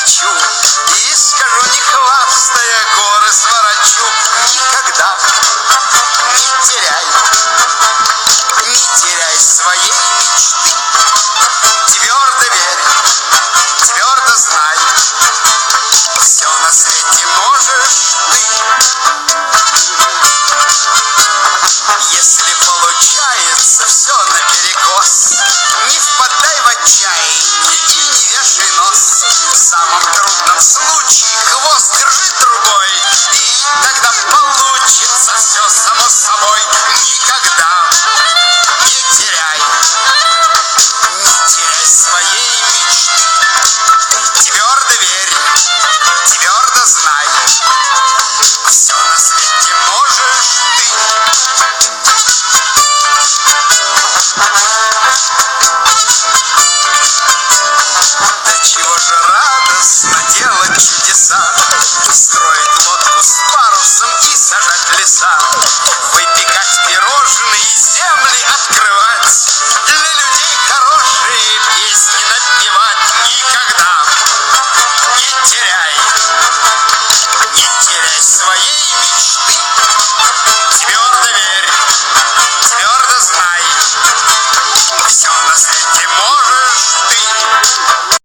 полечу и скажу, не хвастая, горы сворочу. Никогда не теряй своей мечты. Твердо верь, твердо знай, все на свете можешь ты. Если получается все наперекос, не впадай в отчаяние и не вешай нос. В самом трудном случае хвост держи трубой, и тогда получится все само собой. Никогда не теряй своей мечты. Твердо верь, твердо знай, все на свете можешь ты. Да чего же радостно делать чудеса, строить лодку с парусом и сажать леса. Выпить